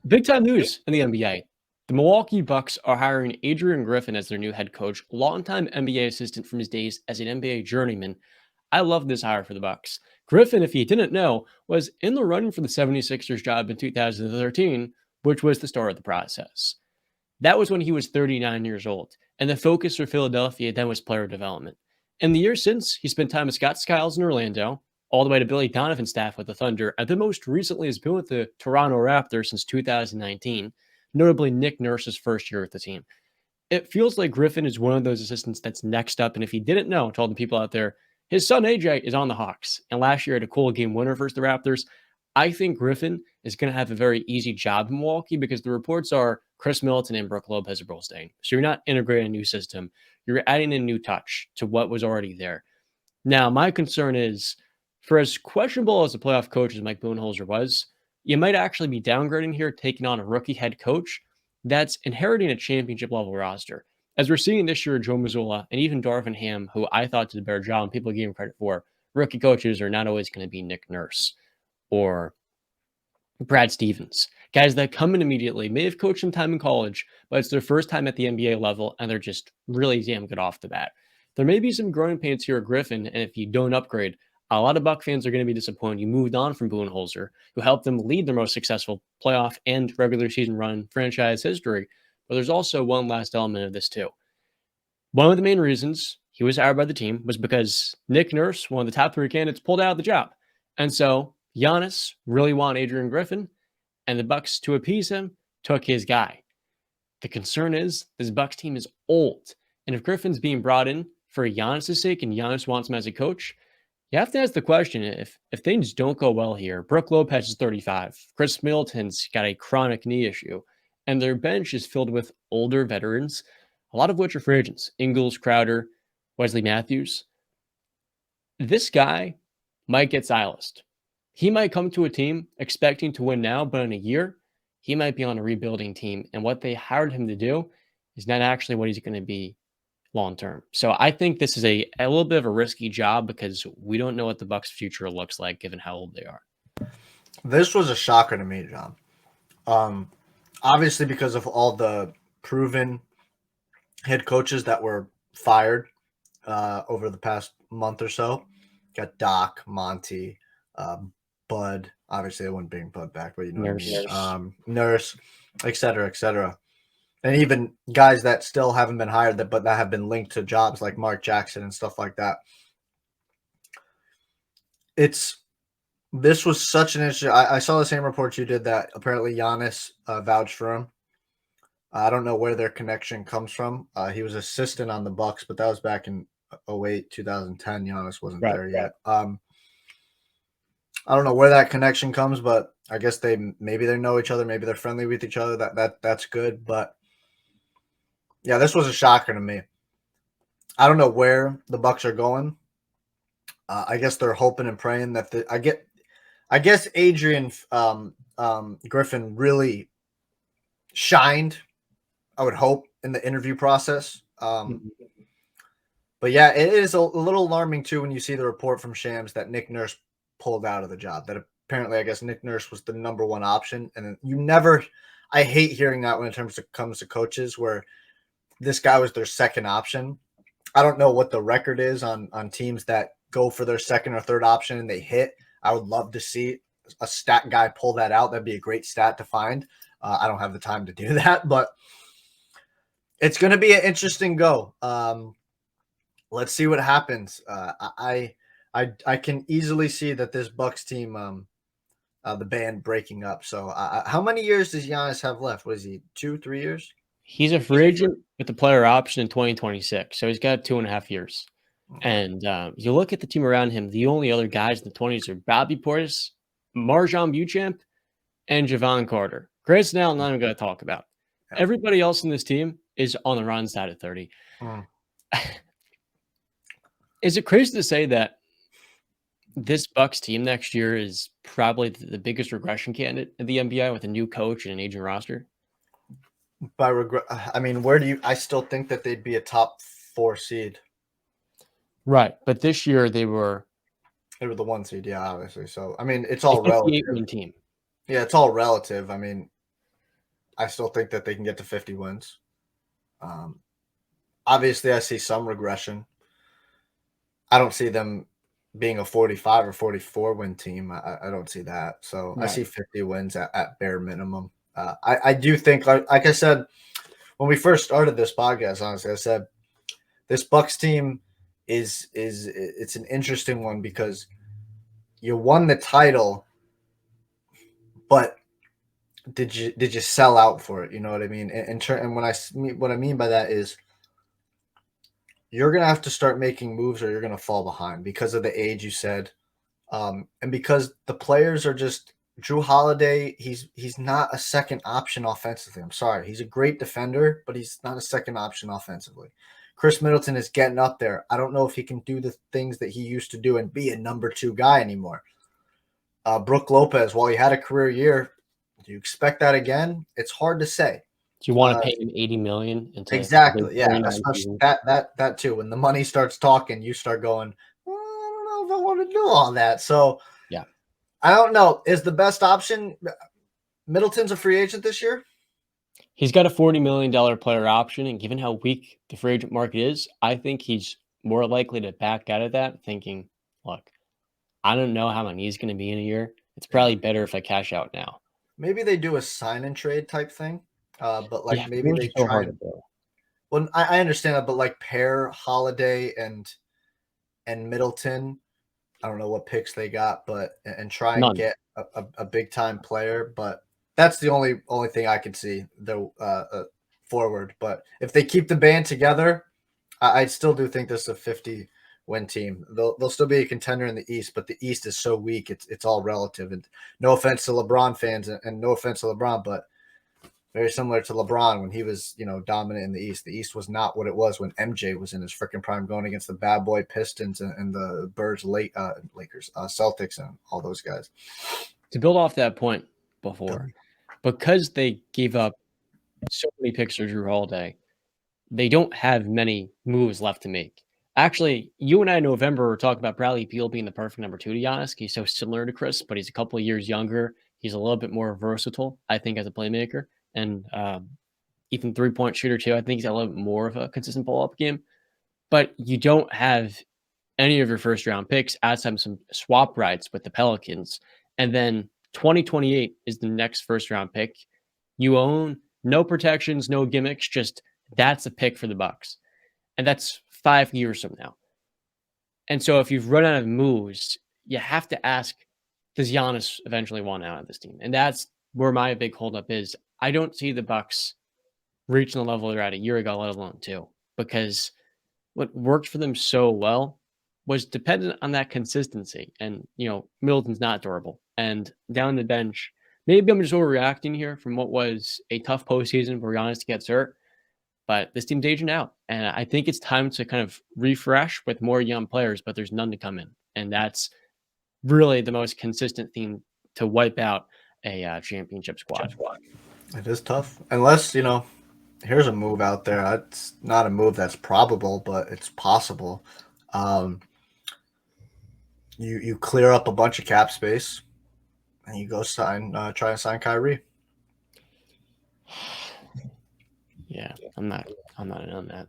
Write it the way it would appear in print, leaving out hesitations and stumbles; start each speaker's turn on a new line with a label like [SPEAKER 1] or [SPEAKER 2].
[SPEAKER 1] Big time news in the NBA. The Milwaukee Bucks are hiring Adrian Griffin as their new head coach, longtime NBA assistant from his days as an NBA journeyman. I love this hire for the Bucks. Griffin, if you didn't know, was in the running for the 76ers job in 2013, which was the start of the process. That was when he was 39 years old, and the focus for Philadelphia then was player development. In the years since, he spent time with Scott Skiles in Orlando, all the way to Billy Donovan's staff with the Thunder, and then most recently has been with the Toronto Raptors since 2019, notably Nick Nurse's first year with the team. It feels like Griffin is one of those assistants that's next up, and if you didn't know, to all the people out there, his son AJ is on the Hawks, and last year had a cool game winner versus the Raptors. I think Griffin is going to have a very easy job in Milwaukee because the reports are Chris Middleton and Brook Lopez are both staying. So you're not integrating a new system. You're adding a new touch to what was already there. Now, my concern is for as questionable as a playoff coach as Mike Budenholzer was, you might actually be downgrading here, taking on a rookie head coach that's inheriting a championship level roster. As we're seeing this year, Joe Mazzulla and even Darvin Ham, who I thought did a better job and people gave him credit for, rookie coaches are not always going to be Nick Nurse or Brad Stevens, guys that come in immediately, may have coached some time in college, but it's their first time at the NBA level, and they're just really damn good off the bat. There may be some growing pains here at Griffin, and if you don't upgrade, a lot of Buck fans are going to be disappointed. You moved on from Budenholzer, who helped them lead their most successful playoff and regular season run in franchise history. But there's also one last element of this too. One of the main reasons he was hired by the team was because Nick Nurse, one of the top three candidates, pulled out of the job. And so Giannis really wanted Adrian Griffin, and the Bucks, to appease him, took his guy. The concern is this Bucks team is old, and if Griffin's being brought in for Giannis' sake and Giannis wants him as a coach, you have to ask the question, if things don't go well here, Brook Lopez is 35, Chris Middleton's got a chronic knee issue, and their bench is filled with older veterans, a lot of which are free agents, Ingles, Crowder, Wesley Matthews. This guy might get silenced. He might come to a team expecting to win now, but in a year, he might be on a rebuilding team. And what they hired him to do is not actually what he's going to be long term. So I think this is a little bit of a risky job because we don't know what the Bucks' future looks like given how old they are.
[SPEAKER 2] This was a shocker to me, John. Obviously, because of all the proven head coaches that were fired over the past month or so. Got Doc, Monty, Bud. Obviously, I wouldn't bring Bud back, but you know
[SPEAKER 1] Nurse.
[SPEAKER 2] what I mean. Nurse, et cetera, et cetera. And even guys that still haven't been hired, but that have been linked to jobs like Mark Jackson and stuff like that. This was such an interesting. I saw the same report you did that apparently Giannis vouched for him. I don't know where their connection comes from. He was assistant on the Bucks, but that was back in 08, 2010. Giannis wasn't there yet. I don't know where that connection comes, but I guess maybe they know each other, maybe they're friendly with each other. That's good, but yeah, this was a shocker to me. I don't know where the Bucks are going. I guess they're hoping and praying that I guess Adrian Griffin really shined, I would hope, in the interview process. But yeah, it is a little alarming too when you see the report from Shams that Nick Nurse pulled out of the job. That apparently, I guess Nick Nurse was the number one option, and I hate hearing that when it comes to coaches where this guy was their second option. I don't know what the record is on teams that go for their second or third option and they hit. I would love to see a stat guy pull that out. That'd be a great stat to find. I don't have the time to do that, but it's going to be an interesting go. Let's see what happens. I can easily see that this Bucks team, the band breaking up. So how many years does Giannis have left? Was he 2-3 years?
[SPEAKER 1] He's a free agent with the player option in 2026. So he's got 2.5 years. And you look at the team around him, the only other guys in the 20s are Bobby Portis, Marjon Beauchamp, and Javon Carter. Grayson Allen, I'm not even going to talk about. Yeah. Everybody else in this team is on the run side at 30. Is it crazy to say that this Bucks team next year is probably the biggest regression candidate in the NBA with a new coach and an aging roster?
[SPEAKER 2] I mean, I still think that they'd be a top 4 seed.
[SPEAKER 1] Right. But this year they were
[SPEAKER 2] the 1 seed. Yeah, obviously. So, I mean, it's all relative.
[SPEAKER 1] Team.
[SPEAKER 2] Yeah, it's all relative. I mean, I still think that they can get to 50 wins. Obviously, I see some regression. I don't see them being a 45 or 44 win team. I don't see that. So I see
[SPEAKER 1] Right.
[SPEAKER 2] 50 wins at bare minimum. I do think, like I said, when we first started this podcast, honestly, I said this Bucks team is it's an interesting one because you won the title, but did you sell out for it? You know what I mean? And what I mean by that is you're gonna have to start making moves or you're gonna fall behind because of the age you said, and because the players are just Drew Holiday. He's not a second option offensively. I'm sorry, he's a great defender, but he's not a second option offensively. Chris Middleton is getting up there. I don't know if he can do the things that he used to do and be a number two guy anymore. Brook Lopez, while he had a career year, do you expect that again? It's hard to say.
[SPEAKER 1] Do you want to pay him $80 million into the
[SPEAKER 2] Exactly. Yeah.
[SPEAKER 1] 29
[SPEAKER 2] Especially
[SPEAKER 1] seasons?
[SPEAKER 2] that too. When the money starts talking, you start going, well, I don't know if I want to do all that. So
[SPEAKER 1] Yeah.
[SPEAKER 2] I don't know. Is the best option Middleton's a free agent this year?
[SPEAKER 1] He's got a $40 million player option, and given how weak the free agent market is, I think he's more likely to back out of that thinking, look, I don't know how my knee's going to be in a year. It's
[SPEAKER 2] Yeah.
[SPEAKER 1] probably better if I cash out now.
[SPEAKER 2] Maybe they do a sign and trade type thing. But like
[SPEAKER 1] Yeah,
[SPEAKER 2] maybe
[SPEAKER 1] those
[SPEAKER 2] they
[SPEAKER 1] are so
[SPEAKER 2] try
[SPEAKER 1] hard to
[SPEAKER 2] and
[SPEAKER 1] do.
[SPEAKER 2] well, I understand that, but like pair Holiday and Middleton. I don't know what picks they got, but and try and
[SPEAKER 1] None.
[SPEAKER 2] get a big time player. But that's the only thing I can see the forward. But if they keep the band together, I still do think this is a 50 win team. They'll still be a contender in the East, but the East is so weak. It's all relative. And no offense to LeBron fans, and no offense to LeBron, but very similar to LeBron when he was, dominant in the East. The East was not what it was when MJ was in his freaking prime, going against the bad boy Pistons and the Birds, Lakers, Celtics, and all those guys.
[SPEAKER 1] To build off that point before, because they gave up so many picks for Drew Holiday, they don't have many moves left to make. Actually, you and I in November were talking about Bradley Beal being the perfect number two to Giannis. He's so similar to Chris, but he's a couple of years younger. He's a little bit more versatile, I think, as a playmaker. And even three-point shooter, too. I think he's got a little bit more of a consistent ball-up game. But you don't have any of your first-round picks outside of some swap rights with the Pelicans. And then 2028 is the next first-round pick. You own no protections, no gimmicks, just that's a pick for the Bucks. And that's 5 years from now. And so if you've run out of moves, you have to ask, does Giannis eventually want out of this team? And that's where my big holdup is. I don't see the Bucks reaching the level they're at a year ago, let alone two, because what worked for them so well was dependent on that consistency. And, Middleton's not durable. And down the bench, maybe I'm just overreacting here from what was a tough postseason where Giannis gets hurt. But this team's aging out, and I think it's time to kind of refresh with more young players, but there's none to come in. And that's really the most consistent theme to wipe out a championship squad.
[SPEAKER 2] It is tough. Unless, here's a move out there. It's not a move that's probable, but it's possible. Um, you clear up a bunch of cap space and you go try and sign Kyrie.
[SPEAKER 1] Yeah, I'm not in on that.